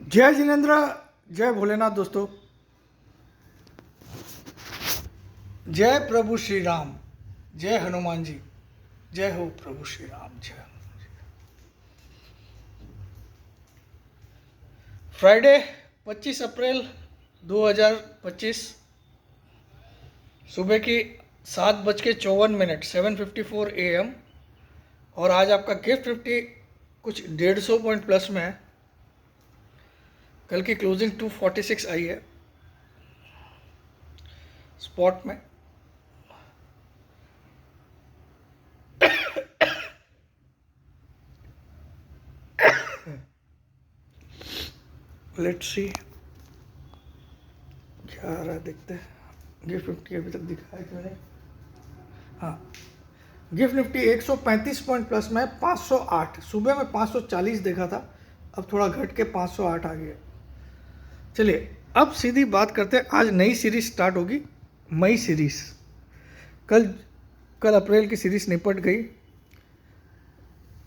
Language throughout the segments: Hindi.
जय जिनेन्द्र, जय भोलेनाथ। दोस्तों, जय प्रभु श्री राम, जय हनुमान जी, जय हो प्रभु श्री राम, जय हनुमान जी। फ्राइडे 25 अप्रैल 2025 सुबह की 7:54 7:54 AM। और आज आपका गिफ्ट 50 कुछ 150 पॉइंट प्लस में है। कल की क्लोजिंग 246 आई है स्पॉट में। लेट्स सी क्या आ रहा है, देखते हैं। गिफ्ट 50 अभी तक दिखाया क्यों नहीं। हाँ, गिफ्ट निफ्टी 135 पॉइंट प्लस में 508। सुबह में 540 देखा था, अब थोड़ा घट के 508 आ गया। चलिए अब सीधी बात करते हैं। आज नई सीरीज स्टार्ट होगी, मई सीरीज। कल अप्रैल की सीरीज निपट गई,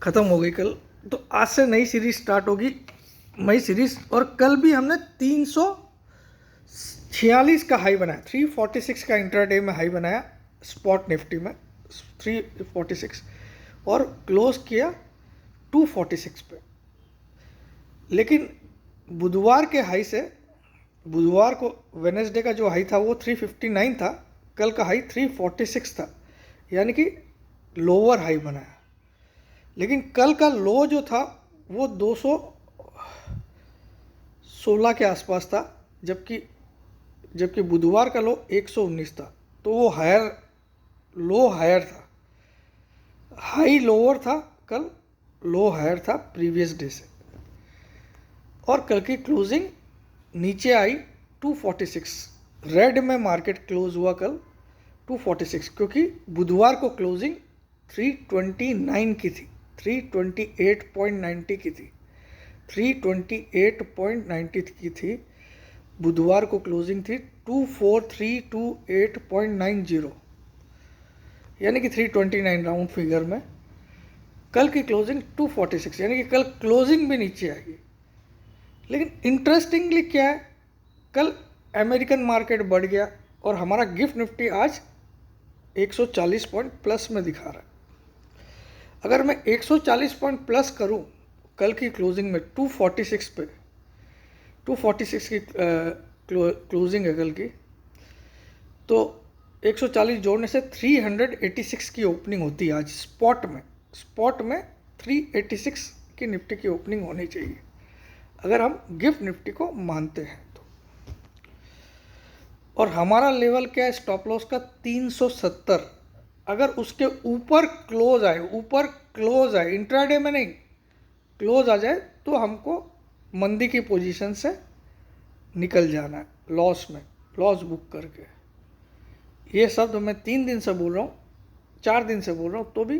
ख़त्म हो गई कल। तो आज से नई सीरीज स्टार्ट होगी, मई सीरीज। और कल भी हमने 346 का हाई बनाया, 346 का इंट्राडे में हाई बनाया स्पॉट निफ्टी में 346, और क्लोज किया 246 पे। लेकिन बुधवार के हाई से, बुधवार को वेनेसडे का जो हाई था वो 359 था, कल का हाई 346 था, यानी कि लोअर हाई बनाया। लेकिन कल का लो जो था वो 216 के आसपास था, जबकि बुधवार का लो 119 था। तो वो लो हायर था, हाई लोअर था कल, लो हायर था प्रीवियस डे से। और कल की क्लोजिंग नीचे आई 246। रेड में मार्केट क्लोज हुआ कल 246, क्योंकि बुधवार को क्लोजिंग 329 की थी, 328.90 की थी, 328.90 की थी। बुधवार को क्लोजिंग थी 24328.90, यानी कि 329 राउंड फिगर में। कल की क्लोजिंग 246, यानी कि कल क्लोजिंग भी नीचे आएगी। लेकिन इंटरेस्टिंगली क्या है, कल अमेरिकन मार्केट बढ़ गया और हमारा गिफ्ट निफ्टी आज 140 पॉइंट प्लस में दिखा रहा है। अगर मैं 140 पॉइंट प्लस करूं कल की क्लोजिंग में 246 पे, 246 की क्लोजिंग है कल की, तो 140 जोड़ने से 386 की ओपनिंग होती है आज स्पॉट में 386 की निफ्टी की ओपनिंग होनी चाहिए, अगर हम गिफ्ट निफ्टी को मानते हैं तो। और हमारा लेवल क्या है स्टॉप लॉस का 370। अगर उसके ऊपर क्लोज आए, इंट्राडे में नहीं, क्लोज आ जाए तो हमको मंदी की पोजीशन से निकल जाना है, लॉस बुक करके। ये शब्द मैं 3 दिन से बोल रहा हूँ, 4 दिन से बोल रहा हूँ, तो भी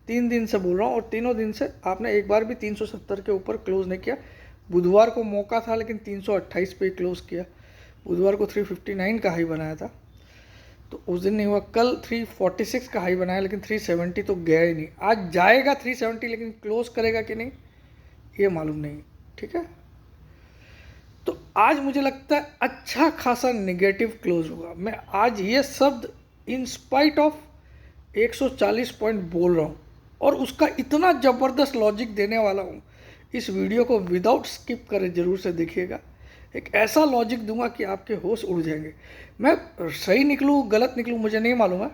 3 दिन से बोल रहा हूँ। और तीनों दिन से आपने एक बार भी 370 के ऊपर क्लोज नहीं किया। बुधवार को मौका था लेकिन 328 पे क्लोज किया। बुधवार को 359 का हाई बनाया था, तो उस दिन नहीं हुआ। कल 346 का हाई बनाया, लेकिन 370 तो गया ही नहीं। आज जाएगा 370, लेकिन क्लोज करेगा कि नहीं ये मालूम नहीं। ठीक है, तो आज मुझे लगता है अच्छा खासा नेगेटिव क्लोज होगा। मैं आज ये शब्द इन स्पाइट ऑफ 140 पॉइंट बोल रहा हूँ, और उसका इतना ज़बरदस्त लॉजिक देने वाला हूँ। इस वीडियो को विदाउट स्किप करे ज़रूर से देखिएगा। एक ऐसा लॉजिक दूंगा कि आपके होश उड़ जाएंगे। मैं सही निकलूँ गलत निकलूँ मुझे नहीं मालूम है,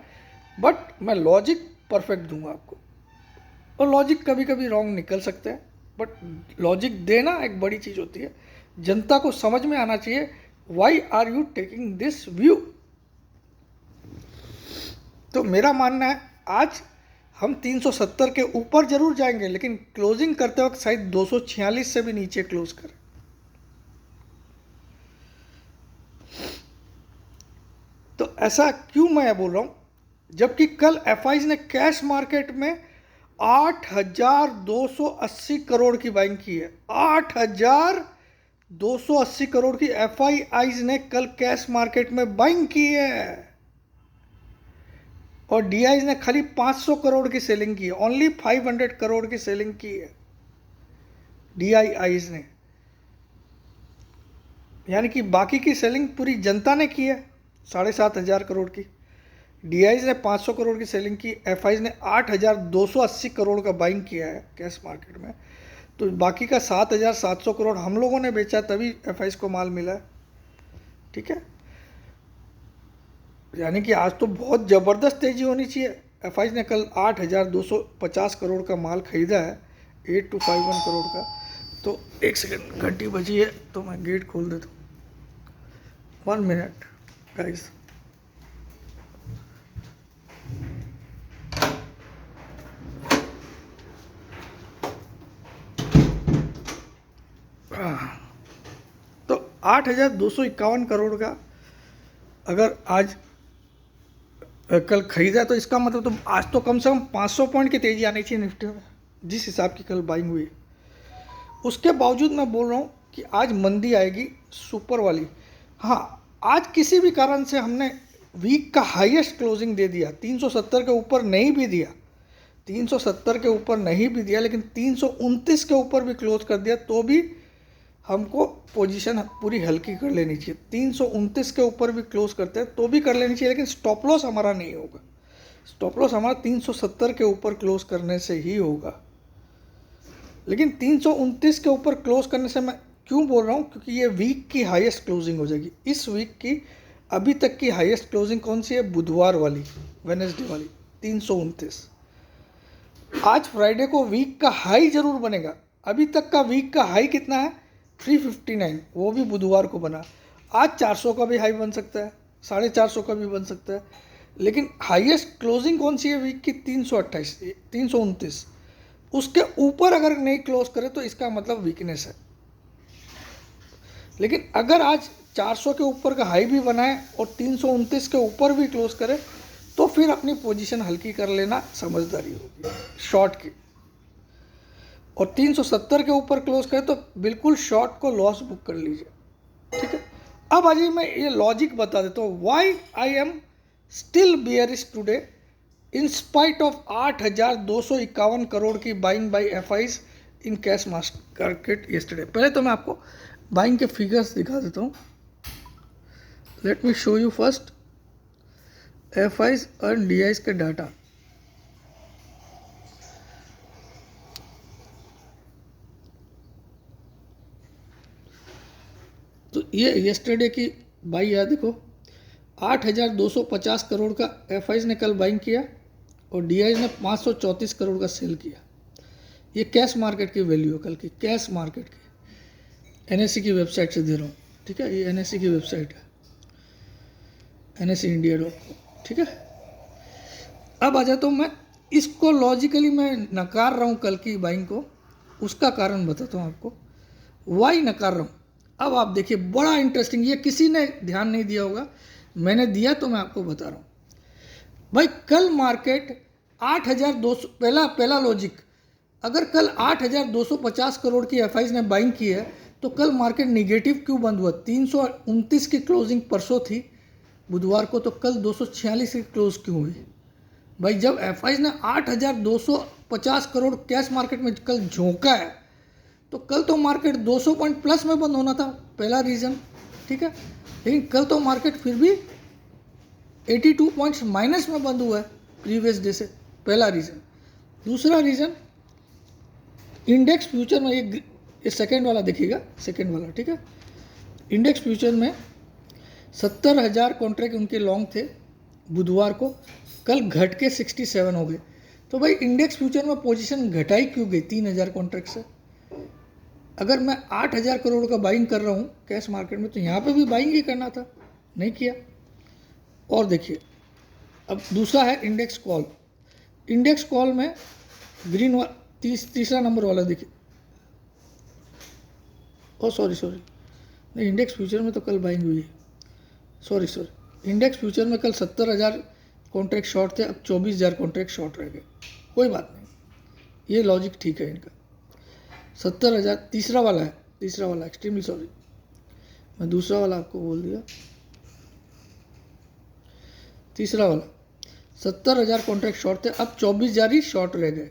बट मैं लॉजिक परफेक्ट दूंगा आपको। और लॉजिक कभी कभी रॉन्ग निकल सकते हैं, बट लॉजिक देना एक बड़ी चीज़ होती है। जनता को समझ में आना चाहिए, why are you taking this view. तो मेरा मानना है आज हम 370 के ऊपर जरूर जाएंगे, लेकिन क्लोजिंग करते वक्त शायद 246 से भी नीचे क्लोज करें। तो ऐसा क्यों मैं बोल रहा हूं, जबकि कल एफआईज ने कैश मार्केट में 8,280 करोड़ की बाइंग की है। 8,280 करोड़ की एफआईआईज ने कल कैश मार्केट में बाइंग की है, और डीआईज ने खाली 500 करोड़ की सेलिंग की है। ओनली 500 करोड़ की सेलिंग की है डीआईआईज ने। यानी कि बाकी की सेलिंग पूरी जनता ने की है 7,500 करोड़ की। डीआईज ने 500 करोड़ की सेलिंग की, एफआईज ने 8,280 करोड़ का बाइंग किया है कैश मार्केट में। तो बाकी का 7,700 करोड़ हम लोगों ने बेचा, तभी एफआईज को माल मिला है। ठीक है, यानी कि आज तो बहुत ज़बरदस्त तेज़ी होनी चाहिए। एफआईज ने कल 8,250 करोड़ का माल खरीदा है, 8251 करोड़ का। तो एक सेकंड, घंटी बजी है तो मैं गेट खोल देता हूँ। 1 मिनट गाइस। तो 8,251 करोड़ का अगर आज कल खरीदा, तो इसका मतलब तो आज तो कम से कम 500 पॉइंट की तेज़ी आनी चाहिए निफ्टी में, जिस हिसाब की कल बाइंग हुई। उसके बावजूद मैं बोल रहा हूँ कि आज मंदी आएगी सुपर वाली। हाँ, आज किसी भी कारण से हमने वीक का हाईएस्ट क्लोजिंग दे दिया, 370 के ऊपर नहीं भी दिया, 370 के ऊपर नहीं भी दिया, लेकिन 329 के ऊपर भी क्लोज कर दिया, तो भी हमको पोजीशन पूरी हल्की कर लेनी चाहिए। 329 के ऊपर भी क्लोज करते हैं तो भी कर लेनी चाहिए, लेकिन स्टॉप लॉस हमारा नहीं होगा। स्टॉप लॉस हमारा 370 के ऊपर क्लोज करने से ही होगा। लेकिन 329 के ऊपर क्लोज करने से मैं क्यों बोल रहा हूँ, क्योंकि ये वीक की हाईएस्ट क्लोजिंग हो जाएगी। इस वीक की अभी तक की हाईएस्ट क्लोजिंग कौन सी है? बुधवार वाली, वेडनेसडे वाली, 329। आज फ्राइडे को वीक का हाई जरूर बनेगा। अभी तक का वीक का हाई कितना है? 359, वो भी बुधवार को बना। आज 400 का भी हाई बन सकता है, 450 का भी बन सकता है, लेकिन हाईएस्ट क्लोजिंग कौन सी है वीक की? 328, 329। उसके ऊपर अगर नहीं क्लोज करे तो इसका मतलब वीकनेस है। लेकिन अगर आज 400 के ऊपर का हाई भी बनाए और 329 के ऊपर भी क्लोज करे, तो फिर अपनी पोजीशन हल्की कर लेना समझदारी होगी शॉर्ट की। और 370 के ऊपर क्लोज करे तो बिल्कुल शॉर्ट को लॉस बुक कर लीजिए। ठीक है, अब आइए मैं ये लॉजिक बता देता हूँ why I am still bearish today in spite of 8,251 crore की buying by FIIs in cash market yesterday. पहले तो मैं आपको बाइंग के फिगर्स दिखा देता हूँ। Let me show you first FIIs और डीआईज के डाटा। तो ये येस्टरडे की बाई है, देखो 8,250 करोड़ का एफआईज ने कल बाइंग किया और डीआईज ने 534 करोड़ का सेल किया। ये कैश मार्केट की वैल्यू है कल की, कैश मार्केट की। एनएससी की वेबसाइट से दे रहा हूँ। ठीक है, ये एनएससी की वेबसाइट है, NSE-India.com। ठीक है, अब आ जाता हूँ मैं इसको लॉजिकली मैं नकार रहा हूँ कल की बाइंग को। उसका कारण बताता हूँ आपको वाई नकार रहा हूँ। अब आप देखिए, बड़ा इंटरेस्टिंग, ये किसी ने ध्यान नहीं दिया होगा, मैंने दिया तो मैं आपको बता रहा हूँ। भाई कल मार्केट 8,200, पहला लॉजिक, अगर कल 8,250 करोड़ की एफआईज ने बाइंग की है तो कल मार्केट निगेटिव क्यों बंद हुआ? 329 की क्लोजिंग परसों थी बुधवार को, तो कल 246 की क्लोज क्यों हुई? भाई जब एफआईज ने 8,250 करोड़ कैश मार्केट में कल झोंका है तो कल तो मार्केट 200 पॉइंट प्लस में बंद होना था, पहला रीज़न। ठीक है, लेकिन कल तो मार्केट फिर भी 82 पॉइंट्स माइनस में बंद हुआ है प्रीवियस डे से, पहला रीज़न। दूसरा रीज़न, इंडेक्स फ्यूचर में ये सेकेंड वाला देखिएगा, सेकेंड वाला। ठीक है, इंडेक्स फ्यूचर में 70,000 कॉन्ट्रैक्ट उनके लॉन्ग थे बुधवार को, कल घट के 67 हो गए। तो भाई इंडेक्स फ्यूचर में पोजीशन घटाई क्यों गई 3,000 कॉन्ट्रैक्ट से? अगर मैं 8,000 करोड़ का बाइंग कर रहा हूँ कैश मार्केट में तो यहाँ पे भी बाइंग ही करना था, नहीं किया। और देखिए, अब दूसरा है इंडेक्स कॉल। इंडेक्स कॉल में ग्रीन तीसरा नंबर वाला देखिए, ओ सॉरी नहीं, इंडेक्स फ्यूचर में तो कल बाइंग हुई है, सॉरी। इंडेक्स फ्यूचर में कल 70,000 कॉन्ट्रैक्ट शॉर्ट थे, अब 24,000 कॉन्ट्रैक्ट शॉर्ट रह गए। कोई बात नहीं, ये लॉजिक ठीक है इनका। 70,000 तीसरा वाला एक्सट्रीमली सॉरी, मैं दूसरा वाला आपको बोल दिया। तीसरा वाला 70,000 कॉन्ट्रैक्ट शॉर्ट थे, अब 24,000 ही शॉर्ट रह गए,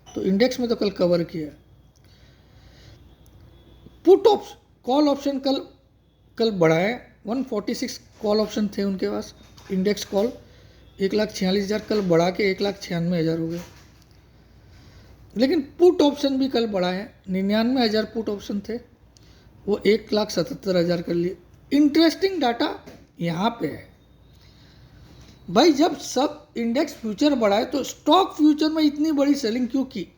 तो इंडेक्स में तो कल कवर किया। पुट ऑप्शन, कॉल ऑप्शन कल कल बढ़ाए, 146 कॉल ऑप्शन थे उनके पास, इंडेक्स कॉल 1,46,000, कल बढ़ा के 1,96,000 हो गए। लेकिन पुट ऑप्शन भी कल बढ़ाए, 99,000 पुट ऑप्शन थे, वो 1,77,000 कर लिए। इंटरेस्टिंग डाटा यहाँ पे है भाई, जब सब इंडेक्स फ्यूचर बढ़ाए तो स्टॉक फ्यूचर में इतनी बड़ी सेलिंग क्यों की?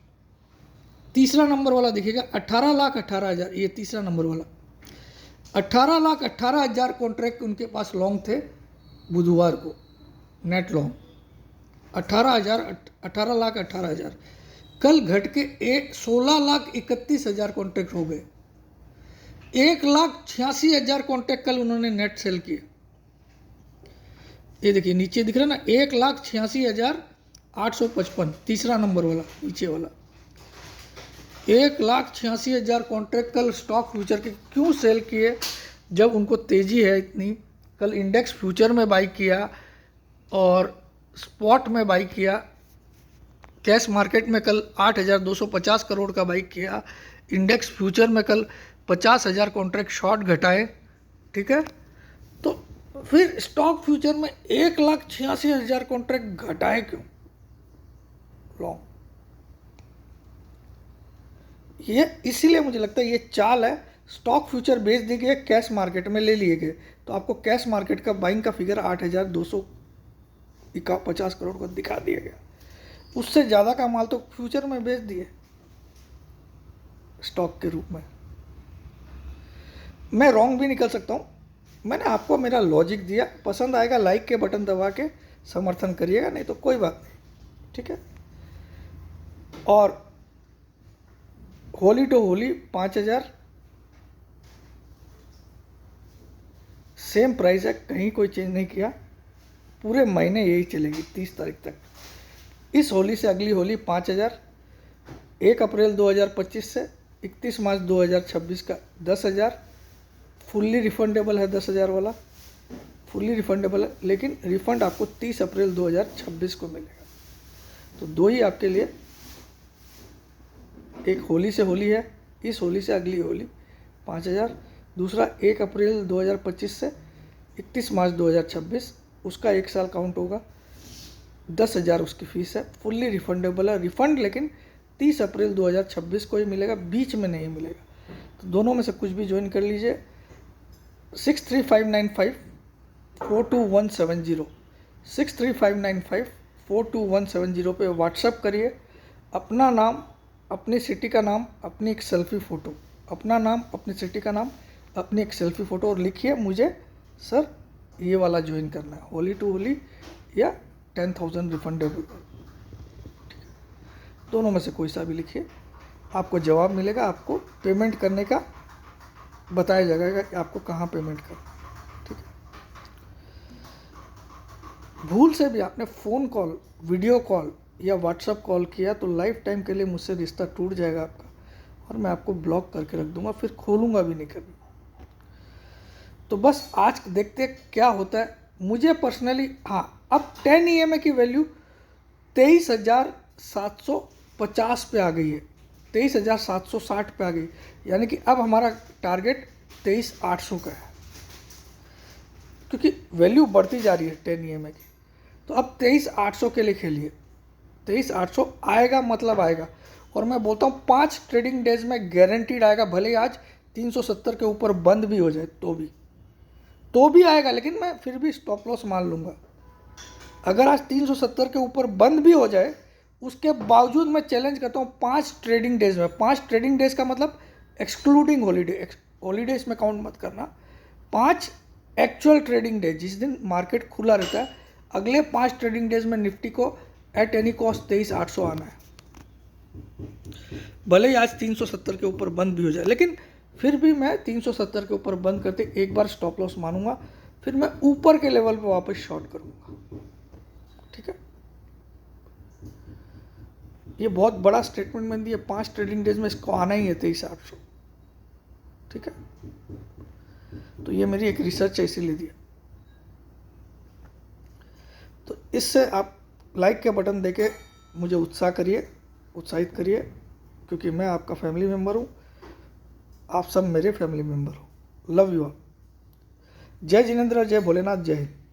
तीसरा नंबर वाला दिखेगा, 18,18,000, ये तीसरा नंबर वाला 18,18,000 कॉन्ट्रैक्ट उनके पास लॉन्ग थे बुधवार को, नेट लॉन्ग 18,18,000। कल घट के 16,31,000 कॉन्ट्रैक्ट हो गए। 1,86,000 कॉन्ट्रैक्ट कल उन्होंने नेट सेल किए। ये देखिए नीचे दिख रहा है ना, 1,86,855, तीसरा नंबर वाला नीचे वाला 1,86,000 कॉन्ट्रैक्ट कल स्टॉक फ्यूचर के क्यों सेल किए? जब उनको तेजी है इतनी, कल इंडेक्स फ्यूचर में बाई किया और स्पॉट में बाई किया। कैश मार्केट में कल 8,250 करोड़ का बाई किया, इंडेक्स फ्यूचर में कल 50,000 कॉन्ट्रैक्ट शॉर्ट घटाए, ठीक है। तो फिर स्टॉक फ्यूचर में 1,86,000 कॉन्ट्रैक्ट घटाए क्यों लॉन्ग? ये इसीलिए मुझे लगता है ये चाल है, स्टॉक फ्यूचर बेच दिए गए, कैश मार्केट में ले लिए गए, तो आपको कैश मार्केट का बाइंग का फिगर 8,250 करोड़ को दिखा दिया गया। उससे ज़्यादा का माल तो फ्यूचर में बेच दिए स्टॉक के रूप में। मैं रॉन्ग भी निकल सकता हूँ, मैंने आपको मेरा लॉजिक दिया, पसंद आएगा लाइक के बटन दबा के समर्थन करिएगा, नहीं तो कोई बात नहीं, ठीक है। और Holi to Holi 5,000 same price है, कहीं कोई चेंज नहीं किया, पूरे महीने यही चलेगी 30 तारीख तक। इस होली से अगली होली 5,000, 1 अप्रैल 2025 से 31 मार्च 2026 का 10,000, फुल्ली रिफंडेबल है 10,000 वाला, फुल्ली रिफंडेबल है, लेकिन रिफंड आपको 30 अप्रैल 2026 को मिलेगा। तो दो ही आपके लिए, एक होली से होली है, इस होली से अगली होली 5,000, दूसरा 1 अप्रैल 2025 से 31 मार्च 2026, उसका 1 साल काउंट होगा, 10,000 उसकी फ़ीस है, फुल्ली रिफंडेबल है, रिफंड लेकिन 30 अप्रैल 2026 को ही मिलेगा, बीच में नहीं मिलेगा। तो दोनों में से कुछ भी ज्वाइन कर लीजिए। 63595422170 63595422170 पे व्हाट्सअप करिए, अपना नाम, अपनी सिटी का नाम, अपनी एक सेल्फी फ़ोटो, अपना नाम, अपनी सिटी का नाम, अपनी एक सेल्फी फ़ोटो, और लिखिए मुझे सर ये वाला ज्वाइन करना है, होली टू होली या 10,000 रिफंडेबल, दोनों में से कोई सा भी लिखिए, आपको जवाब मिलेगा। आपको पेमेंट करने का बताया जाएगा कि आपको कहाँ पेमेंट करना है, ठीक है। भूल से भी आपने फ़ोन कॉल, वीडियो कॉल या व्हाट्सएप कॉल किया तो लाइफ टाइम के लिए मुझसे रिश्ता टूट जाएगा आपका, और मैं आपको ब्लॉक करके रख दूंगा, फिर खोलूंगा भी नहीं कभी। तो बस आज देखते हैं क्या होता है। मुझे पर्सनली, हाँ, अब 10 EMA की वैल्यू 23,750 पे आ गई है, 23,760 पे आ गई, यानी कि अब हमारा टारगेट 23,800 का है, क्योंकि वैल्यू बढ़ती जा रही है 10 EMA की। तो अब 23,800 के लिए खेलिए, 23,800 आएगा, मतलब आएगा। और मैं बोलता हूँ 5 ट्रेडिंग डेज में गारंटीड आएगा, भले ही आज 370 के ऊपर बंद भी हो जाए तो भी आएगा, लेकिन मैं फिर भी स्टॉप लॉस मान लूँगा। अगर आज 370 के ऊपर बंद भी हो जाए, उसके बावजूद मैं चैलेंज करता हूँ 5 ट्रेडिंग डेज में, 5 ट्रेडिंग डेज का मतलब एक्सक्लूडिंग हॉलीडे, हॉलीडे इसमें काउंट मत करना, 5 एक्चुअल ट्रेडिंग डेज जिस दिन मार्केट खुला रहता है, अगले 5 ट्रेडिंग डेज में निफ्टी को एट एनी कॉस्ट 23,800 आना है, भले ही आज 370 के ऊपर बंद भी हो जाए, लेकिन फिर भी मैं 370 के ऊपर बंद करते एक बार स्टॉप लॉस मानूंगा, फिर मैं ऊपर के लेवल पर वापस शॉर्ट करूंगा, ठीक है। ये बहुत बड़ा स्टेटमेंट मैंने दिया, 5 ट्रेडिंग डेज में इसको आना ही है 23,800, ठीक है। तो ये मेरी एक रिसर्च है, इसीलिए दिया। तो इससे आप लाइक के बटन देके मुझे उत्साहित करिए, क्योंकि मैं आपका फैमिली मेम्बर हूँ, आप सब मेरे फैमिली मेम्बर हो। Love you all. जय जिनेंद्र, जय भोलेनाथ, जय हिंद।